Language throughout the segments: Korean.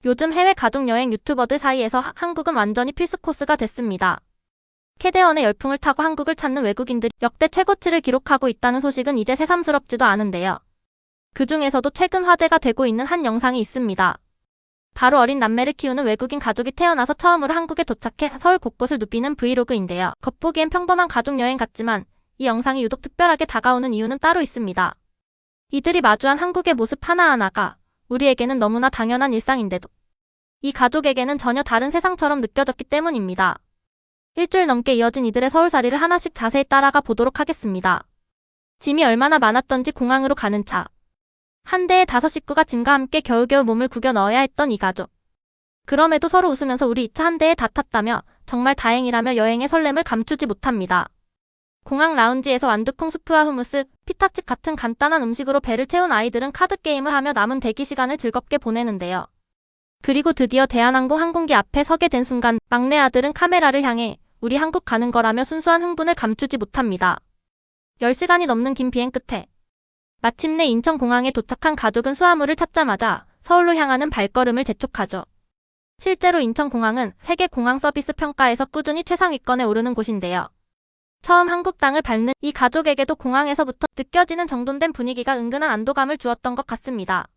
요즘 해외 가족여행 유튜버들 사이에서 한국은 완전히 필수 코스가 됐습니다. 캐대언의 열풍을 타고 한국을 찾는 외국인들이 역대 최고치를 기록하고 있다는 소식은 이제 새삼스럽지도 않은데요. 그 중에서도 최근 화제가 되고 있는 한 영상이 있습니다. 바로 어린 남매를 키우는 외국인 가족이 태어나서 처음으로 한국에 도착해 서울 곳곳을 누비는 브이로그인데요. 겉보기엔 평범한 가족여행 같지만 이 영상이 유독 특별하게 다가오는 이유는 따로 있습니다. 이들이 마주한 한국의 모습 하나하나가 우리에게는 너무나 당연한 일상인데도 이 가족에게는 전혀 다른 세상처럼 느껴졌기 때문입니다. 일주일 넘게 이어진 이들의 서울살이를 하나씩 자세히 따라가 보도록 하겠습니다. 짐이 얼마나 많았던지 공항으로 가는 차. 한 대에 5식구가 짐과 함께 겨우겨우 몸을 구겨 넣어야 했던 이 가족. 그럼에도 서로 웃으면서 우리 이 차 한 대에 다 탔다며 정말 다행이라며 여행의 설렘을 감추지 못합니다. 공항 라운지에서 완두콩 수프와 후무스, 피타칩 같은 간단한 음식으로 배를 채운 아이들은 카드게임을 하며 남은 대기 시간을 즐겁게 보내는데요. 그리고 드디어 대한항공 항공기 앞에 서게 된 순간 막내 아들은 카메라를 향해 우리 한국 가는 거라며 순수한 흥분을 감추지 못합니다. 10시간이 넘는 긴 비행 끝에 마침내 인천공항에 도착한 가족은 수화물을 찾자마자 서울로 향하는 발걸음을 재촉하죠. 실제로 인천공항은 세계 공항 서비스 평가에서 꾸준히 최상위권에 오르는 곳인데요. 처음 한국 땅을 밟는 이 가족에게도 공항에서부터 느껴지는 정돈된 분위기가 은근한 안도감을 주었던 것 같습니다.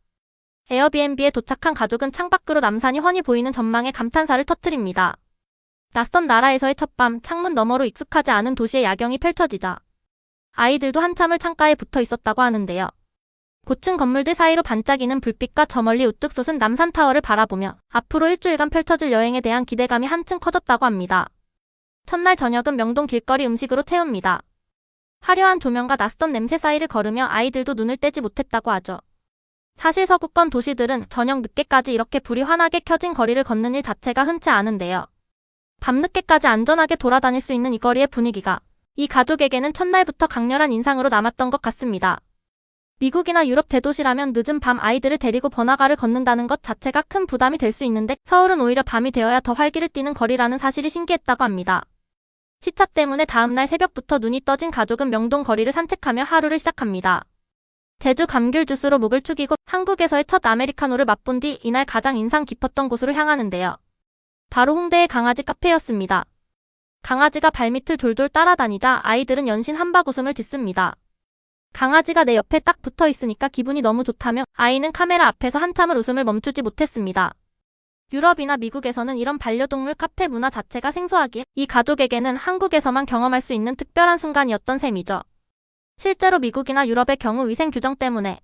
에어비앤비에 도착한 가족은 창밖으로 남산이 훤히 보이는 전망에 감탄사를 터뜨립니다. 낯선 나라에서의 첫밤, 창문 너머로 익숙하지 않은 도시의 야경이 펼쳐지자 아이들도 한참을 창가에 붙어 있었다고 하는데요. 고층 건물들 사이로 반짝이는 불빛과 저 멀리 우뚝 솟은 남산타워를 바라보며 앞으로 일주일간 펼쳐질 여행에 대한 기대감이 한층 커졌다고 합니다. 첫날 저녁은 명동 길거리 음식으로 채웁니다. 화려한 조명과 낯선 냄새 사이를 걸으며 아이들도 눈을 떼지 못했다고 하죠. 사실 서구권 도시들은 저녁 늦게까지 이렇게 불이 환하게 켜진 거리를 걷는 일 자체가 흔치 않은데요. 밤늦게까지 안전하게 돌아다닐 수 있는 이 거리의 분위기가 이 가족에게는 첫날부터 강렬한 인상으로 남았던 것 같습니다. 미국이나 유럽 대도시라면 늦은 밤 아이들을 데리고 번화가를 걷는다는 것 자체가 큰 부담이 될 수 있는데 서울은 오히려 밤이 되어야 더 활기를 띠는 거리라는 사실이 신기했다고 합니다. 시차 때문에 다음날 새벽부터 눈이 떠진 가족은 명동 거리를 산책하며 하루를 시작합니다. 제주 감귤 주스로 목을 축이고 한국에서의 첫 아메리카노를 맛본 뒤 이날 가장 인상 깊었던 곳으로 향하는데요. 바로 홍대의 강아지 카페였습니다. 강아지가 발밑을 돌돌 따라다니자 아이들은 연신 한박 웃음을 짓습니다. 강아지가 내 옆에 딱 붙어 있으니까 기분이 너무 좋다며 아이는 카메라 앞에서 한참을 웃음을 멈추지 못했습니다. 유럽이나 미국에서는 이런 반려동물 카페 문화 자체가 생소하기에 이 가족에게는 한국에서만 경험할 수 있는 특별한 순간이었던 셈이죠. 실제로 미국이나 유럽의 경우 위생 규정 때문에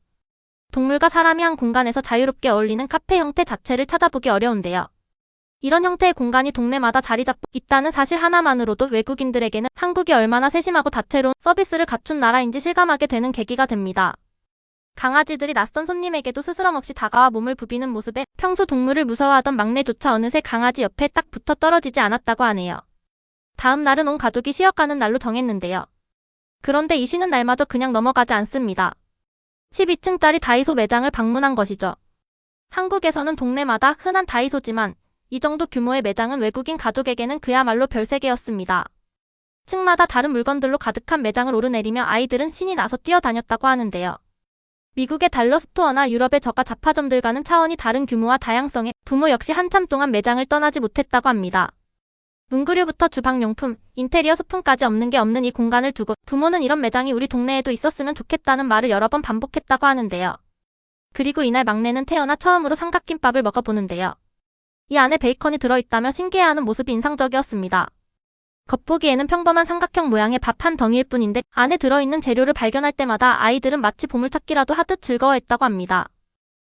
동물과 사람이 한 공간에서 자유롭게 어울리는 카페 형태 자체를 찾아보기 어려운데요. 이런 형태의 공간이 동네마다 자리 잡고 있다는 사실 하나만으로도 외국인들에게는 한국이 얼마나 세심하고 다채로운 서비스를 갖춘 나라인지 실감하게 되는 계기가 됩니다. 강아지들이 낯선 손님에게도 스스럼 없이 다가와 몸을 부비는 모습에 평소 동물을 무서워하던 막내조차 어느새 강아지 옆에 딱 붙어 떨어지지 않았다고 하네요. 다음 날은 온 가족이 쉬어가는 날로 정했는데요. 그런데 이 쉬는 날마저 그냥 넘어가지 않습니다. 12층짜리 다이소 매장을 방문한 것이죠. 한국에서는 동네마다 흔한 다이소지만 이 정도 규모의 매장은 외국인 가족에게는 그야말로 별세계였습니다. 층마다 다른 물건들로 가득한 매장을 오르내리며 아이들은 신이 나서 뛰어다녔다고 하는데요. 미국의 달러 스토어나 유럽의 저가 잡화점들과는 차원이 다른 규모와 다양성에 부모 역시 한참 동안 매장을 떠나지 못했다고 합니다. 문구류부터 주방용품, 인테리어 소품까지 없는 게 없는 이 공간을 두고 부모는 이런 매장이 우리 동네에도 있었으면 좋겠다는 말을 여러 번 반복했다고 하는데요. 그리고 이날 막내는 태어나 처음으로 삼각김밥을 먹어보는데요. 이 안에 베이컨이 들어있다며 신기해하는 모습이 인상적이었습니다. 겉보기에는 평범한 삼각형 모양의 밥 한 덩이일 뿐인데 안에 들어있는 재료를 발견할 때마다 아이들은 마치 보물찾기라도 하듯 즐거워했다고 합니다.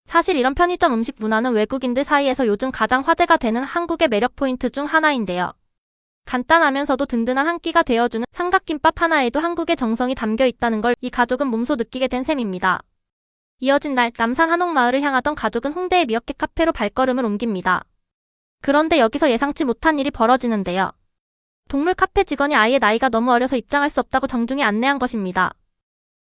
사실 이런 편의점 음식 문화는 외국인들 사이에서 요즘 가장 화제가 되는 한국의 매력 포인트 중 하나인데요. 간단하면서도 든든한 한 끼가 되어주는 삼각김밥 하나에도 한국의 정성이 담겨 있다는 걸 이 가족은 몸소 느끼게 된 셈입니다. 이어진 날 남산 한옥마을을 향하던 가족은 홍대의 미어캣 카페로 발걸음을 옮깁니다. 그런데 여기서 예상치 못한 일이 벌어지는데요. 동물 카페 직원이 아이의 나이가 너무 어려서 입장할 수 없다고 정중히 안내한 것입니다.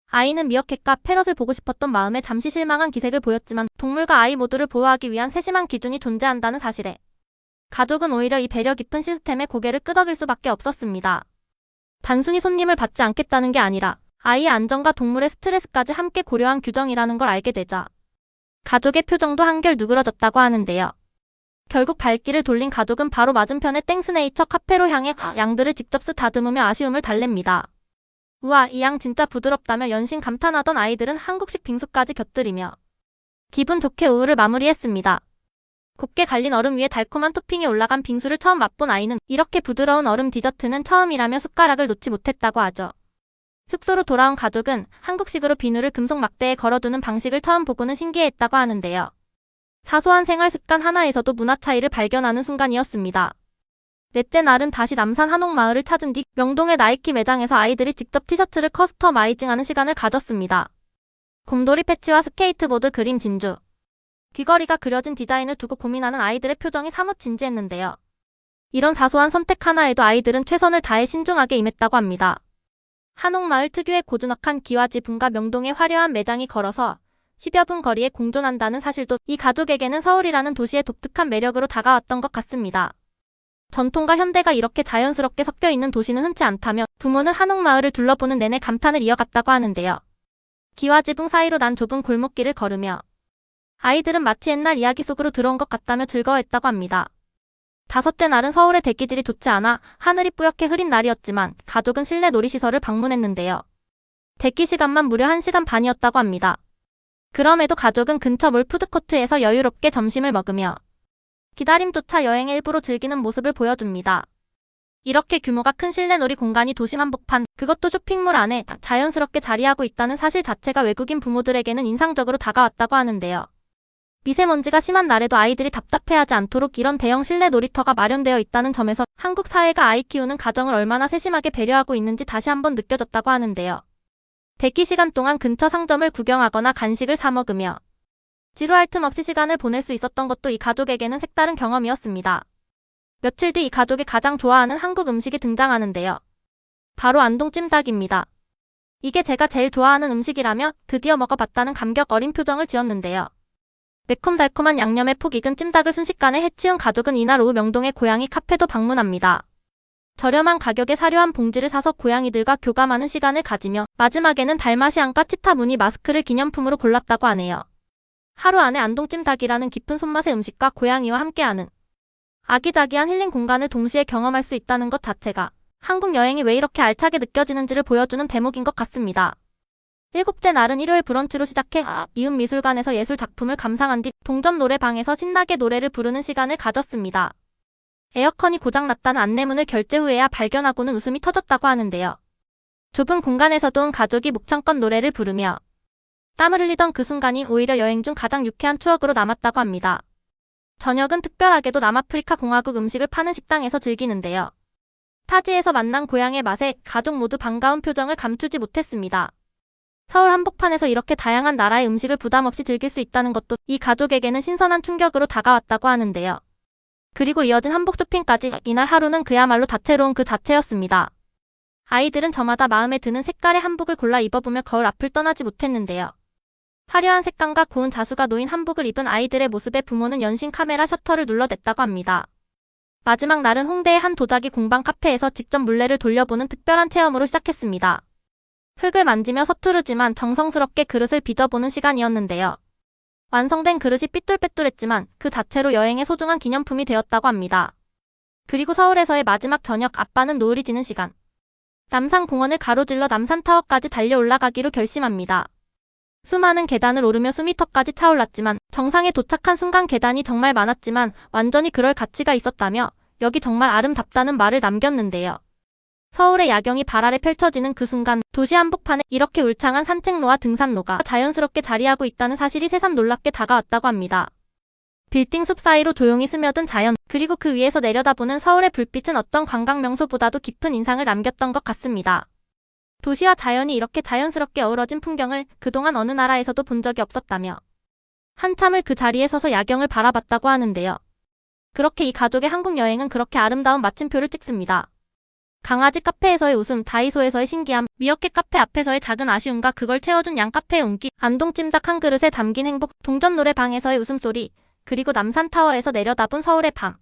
아이는 미어캣과 패럿을 보고 싶었던 마음에 잠시 실망한 기색을 보였지만 동물과 아이 모두를 보호하기 위한 세심한 기준이 존재한다는 사실에 가족은 오히려 이 배려 깊은 시스템에 고개를 끄덕일 수밖에 없었습니다. 단순히 손님을 받지 않겠다는 게 아니라 아이의 안전과 동물의 스트레스까지 함께 고려한 규정이라는 걸 알게 되자 가족의 표정도 한결 누그러졌다고 하는데요. 결국 발길을 돌린 가족은 바로 맞은편의 땡스네이처 카페로 향해 양들을 직접 쓰다듬으며 아쉬움을 달랩니다. 우와, 이 양 진짜 부드럽다며 연신 감탄하던 아이들은 한국식 빙수까지 곁들이며 기분 좋게 오후를 마무리했습니다. 곱게 갈린 얼음 위에 달콤한 토핑이 올라간 빙수를 처음 맛본 아이는 이렇게 부드러운 얼음 디저트는 처음이라며 숟가락을 놓지 못했다고 하죠. 숙소로 돌아온 가족은 한국식으로 비누를 금속 막대에 걸어두는 방식을 처음 보고는 신기해했다고 하는데요. 사소한 생활 습관 하나에서도 문화 차이를 발견하는 순간이었습니다. 넷째 날은 다시 남산 한옥마을을 찾은 뒤 명동의 나이키 매장에서 아이들이 직접 티셔츠를 커스터마이징하는 시간을 가졌습니다. 곰돌이 패치와 스케이트보드 그림 진주, 귀걸이가 그려진 디자인을 두고 고민하는 아이들의 표정이 사뭇 진지했는데요. 이런 사소한 선택 하나에도 아이들은 최선을 다해 신중하게 임했다고 합니다. 한옥마을 특유의 고즈넉한 기와 지붕과 명동의 화려한 매장이 걸어서 10여 분 거리에 공존한다는 사실도 이 가족에게는 서울이라는 도시의 독특한 매력으로 다가왔던 것 같습니다. 전통과 현대가 이렇게 자연스럽게 섞여 있는 도시는 흔치 않다며 부모는 한옥마을을 둘러보는 내내 감탄을 이어갔다고 하는데요. 기와 지붕 사이로 난 좁은 골목길을 걸으며 아이들은 마치 옛날 이야기 속으로 들어온 것 같다며 즐거워했다고 합니다. 다섯째 날은 서울의 대기질이 좋지 않아 하늘이 뿌옇게 흐린 날이었지만 가족은 실내 놀이시설을 방문했는데요. 대기 시간만 무려 1시간 반이었다고 합니다. 그럼에도 가족은 근처 몰 푸드코트에서 여유롭게 점심을 먹으며 기다림조차 여행의 일부로 즐기는 모습을 보여줍니다. 이렇게 규모가 큰 실내 놀이 공간이 도심 한복판, 그것도 쇼핑몰 안에 자연스럽게 자리하고 있다는 사실 자체가 외국인 부모들에게는 인상적으로 다가왔다고 하는데요. 미세먼지가 심한 날에도 아이들이 답답해하지 않도록 이런 대형 실내 놀이터가 마련되어 있다는 점에서 한국 사회가 아이 키우는 가정을 얼마나 세심하게 배려하고 있는지 다시 한번 느껴졌다고 하는데요. 대기 시간 동안 근처 상점을 구경하거나 간식을 사 먹으며 지루할 틈 없이 시간을 보낼 수 있었던 것도 이 가족에게는 색다른 경험이었습니다. 며칠 뒤 이 가족이 가장 좋아하는 한국 음식이 등장하는데요. 바로 안동 찜닭입니다. 이게 제가 제일 좋아하는 음식이라며 드디어 먹어봤다는 감격 어린 표정을 지었는데요. 매콤달콤한 양념에 폭 익은 찜닭을 순식간에 해치운 가족은 이날 오후 명동의 고양이 카페도 방문합니다. 저렴한 가격에 사료한 봉지를 사서 고양이들과 교감하는 시간을 가지며 마지막에는 달마시안과 치타 무늬 마스크를 기념품으로 골랐다고 하네요. 하루 안에 안동찜닭이라는 깊은 손맛의 음식과 고양이와 함께하는 아기자기한 힐링 공간을 동시에 경험할 수 있다는 것 자체가 한국 여행이 왜 이렇게 알차게 느껴지는지를 보여주는 대목인 것 같습니다. 일곱째 날은 일요일 브런치로 시작해 이음미술관에서 예술 작품을 감상한 뒤 동점 노래방에서 신나게 노래를 부르는 시간을 가졌습니다. 에어컨이 고장났다는 안내문을 결제 후에야 발견하고는 웃음이 터졌다고 하는데요. 좁은 공간에서도 온 가족이 목청껏 노래를 부르며 땀을 흘리던 그 순간이 오히려 여행 중 가장 유쾌한 추억으로 남았다고 합니다. 저녁은 특별하게도 남아프리카 공화국 음식을 파는 식당에서 즐기는데요. 타지에서 만난 고향의 맛에 가족 모두 반가운 표정을 감추지 못했습니다. 서울 한복판에서 이렇게 다양한 나라의 음식을 부담 없이 즐길 수 있다는 것도 이 가족에게는 신선한 충격으로 다가왔다고 하는데요. 그리고 이어진 한복 쇼핑까지 이날 하루는 그야말로 다채로운 그 자체였습니다. 아이들은 저마다 마음에 드는 색깔의 한복을 골라 입어보며 거울 앞을 떠나지 못했는데요. 화려한 색감과 고운 자수가 놓인 한복을 입은 아이들의 모습에 부모는 연신 카메라 셔터를 눌러댔다고 합니다. 마지막 날은 홍대의 한 도자기 공방 카페에서 직접 물레를 돌려보는 특별한 체험으로 시작했습니다. 흙을 만지며 서투르지만 정성스럽게 그릇을 빚어보는 시간이었는데요. 완성된 그릇이 삐뚤빼뚤했지만 그 자체로 여행의 소중한 기념품이 되었다고 합니다. 그리고 서울에서의 마지막 저녁, 아빠는 노을이 지는 시간. 남산공원을 가로질러 남산타워까지 달려 올라가기로 결심합니다. 수많은 계단을 오르며 수미터까지 차올랐지만 정상에 도착한 순간 계단이 정말 많았지만 완전히 그럴 가치가 있었다며 여기 정말 아름답다는 말을 남겼는데요. 서울의 야경이 발 아래 펼쳐지는 그 순간 도시 한복판에 이렇게 울창한 산책로와 등산로가 자연스럽게 자리하고 있다는 사실이 새삼 놀랍게 다가왔다고 합니다. 빌딩 숲 사이로 조용히 스며든 자연, 그리고 그 위에서 내려다보는 서울의 불빛은 어떤 관광 명소보다도 깊은 인상을 남겼던 것 같습니다. 도시와 자연이 이렇게 자연스럽게 어우러진 풍경을 그동안 어느 나라에서도 본 적이 없었다며 한참을 그 자리에 서서 야경을 바라봤다고 하는데요. 그렇게 이 가족의 한국 여행은 그렇게 아름다운 마침표를 찍습니다. 강아지 카페에서의 웃음, 다이소에서의 신기함, 미어캣 카페 앞에서의 작은 아쉬움과 그걸 채워준 양 카페의 온기, 안동찜닭 한 그릇에 담긴 행복, 동전 노래방에서의 웃음소리, 그리고 남산타워에서 내려다본 서울의 밤.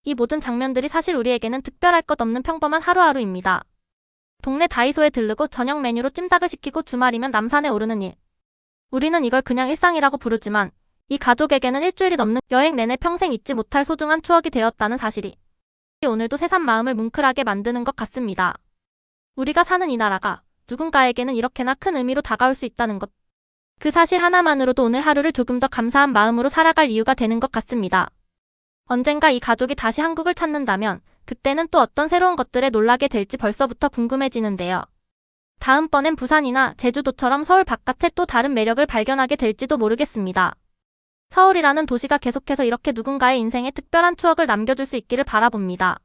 이 모든 장면들이 사실 우리에게는 특별할 것 없는 평범한 하루하루입니다. 동네 다이소에 들르고 저녁 메뉴로 찜닭을 시키고 주말이면 남산에 오르는 일. 우리는 이걸 그냥 일상이라고 부르지만 이 가족에게는 일주일이 넘는 여행 내내 평생 잊지 못할 소중한 추억이 되었다는 사실이 오늘도 새삼 마음을 뭉클하게 만드는 것 같습니다. 우리가 사는 이 나라가 누군가에게는 이렇게나 큰 의미로 다가올 수 있다는 것. 그 사실 하나만으로도 오늘 하루를 조금 더 감사한 마음으로 살아갈 이유가 되는 것 같습니다. 언젠가 이 가족이 다시 한국을 찾는다면 그때는 또 어떤 새로운 것들에 놀라게 될지 벌써부터 궁금해지는데요. 다음번엔 부산이나 제주도처럼 서울 바깥에 또 다른 매력을 발견하게 될지도 모르겠습니다. 서울이라는 도시가 계속해서 이렇게 누군가의 인생에 특별한 추억을 남겨줄 수 있기를 바라봅니다.